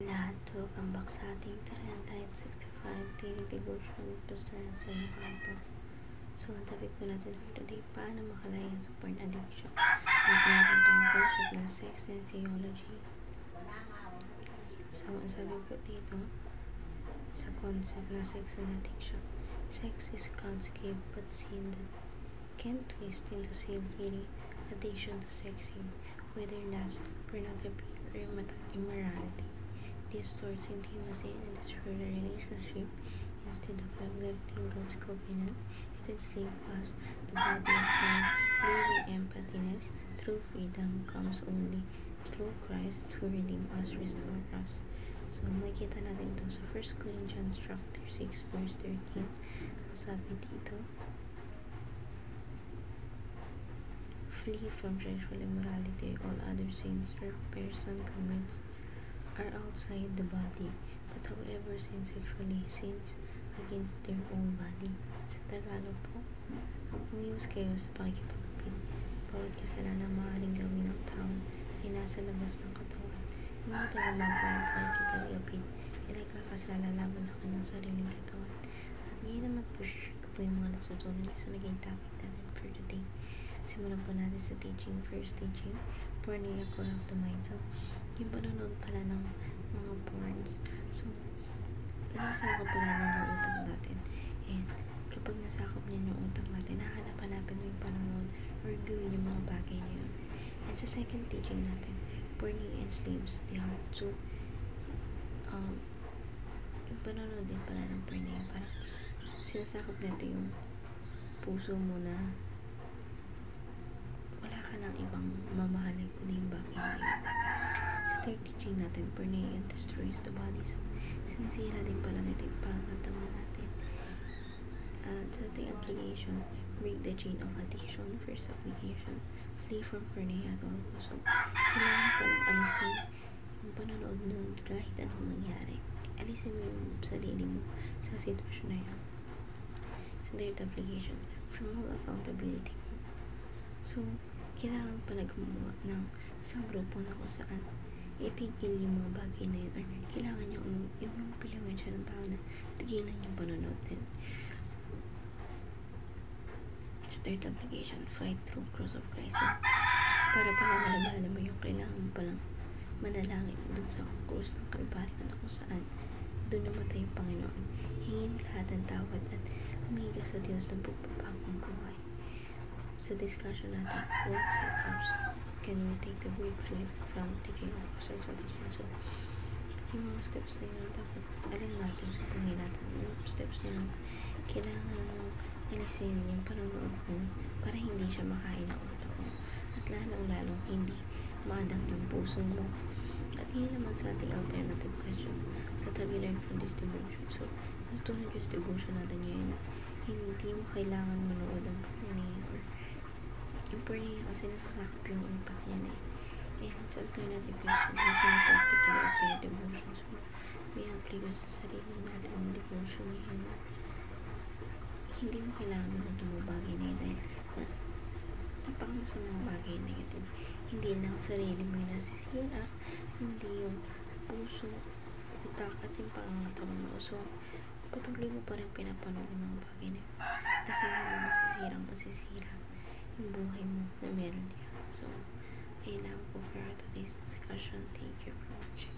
Lahat, welcome back sa ating 365 daily devotion with Pastor Anselmo Campo. So, ang topic po natin for today, paano makalaya sa porn addiction. At meron tayong concept na sex and theology. So, ang sabi po dito, sa concept na sex and addiction, sex is God's gift but sin that can twist into self-pity, addiction to sexing, whether lust, pornography, or immorality. Distorts intimacy and destroys the relationship. Instead of uplifting God's covenant, it enslaves us. The body of mind, living empathiness, true freedom comes only through Christ who redeemed us, restore us. So, makikita natin ito sa 1 Corinthians chapter 6 verse 13. Sabi dito, flee from sexual immorality. All other sins a person commits are outside the body, but whoever sins sexually sins against their own body. Sa Tagalog po, umiwas kayo sa pakikipagpig. Bawat kasalanan maaaring gawin ng tao ay nasa labas ng katawan. Ngunit ang gumagawa ng pakikipag-apid ay nagkakasala laban sa kanyang sariling katawan. At ngayon naman po, share ko po yung mga natutunan niyo sa naging topic natin for today. Simulan po natin sa teaching. First teaching, pornea corrupt the mind. So, yung panonood pala ng mga porns. So, nasasakop pala ng utak natin. And, kapag nasakop niya yung utak natin, hahanap-hanapin mo yung panonood or gawin yung mga bagay na yun. And sa second teaching natin, pornea enslaves the heart. So, yung panonood din pala ng pornea, parang sinasakop nito yung puso mo na wala ka ng ibang mamahalin kundi yung bagay na yun. Sa third teaching natin, pornea destroys the body. So, sinisira din pala nito yung pangatawan natin. Sa ating application, break the chain of addiction. First application, flee from pornea at all costs. So, kailangan palang alisin yung panonood nun kahit anong mangyari. Alisin mo yung sarili mo sa sitwasyon na yun. Sa third application, from all accountability. So, kailangan pala gumawa ng isang grupo na kung saan itigil yung mga bagay na yun or kailangan niya yung piliwan siya ng tao na tigilan yung panonood din. Sa third application, fight through cross of Christ. So, para pala malabanan mo yung kailangan mo palang manalangin dun sa krus ng Kalbaryo na kung saan dun namatay yung Panginoon. Hingin mo lahat ng tawad at humiga sa Diyos ng pagpapagong buhay. Sa discussion natin, what setups can we take the break from teaching of sex addiction? So, yung mga steps na yun, dapat alam natin sa buhay natin. Yung steps na yun, kailangan mo alisin yung panonood mo para hindi siya makain ng utak mo. At lalong-lalong hindi maadap ng puso mo. At yun naman sa ating alternative question. What have you learned from this devotion? So, natutunan yung devotion natin ngayon na hindi mo kailangan manood ng pornea or yung pornea kasi nasasakop yung utak niya eh. And sa alternative question, how can you practically apply devotion? So, may apply ko sa sarili natin yung devotion ngayon na hindi mo kailangan manood ng mga bagay na yun dahil napakama sa mga bagay na yun. Hindi lang sarili mo yung nasisira, hindi yung puso, utak at yung pangangatawan mo. So, patuloy mo pa rin pinapanood yung mga bagay na yun. Asahan mo masisira yung buhay mo na meron ka. So, ayun lang po for today's discussion. Thank you for watching.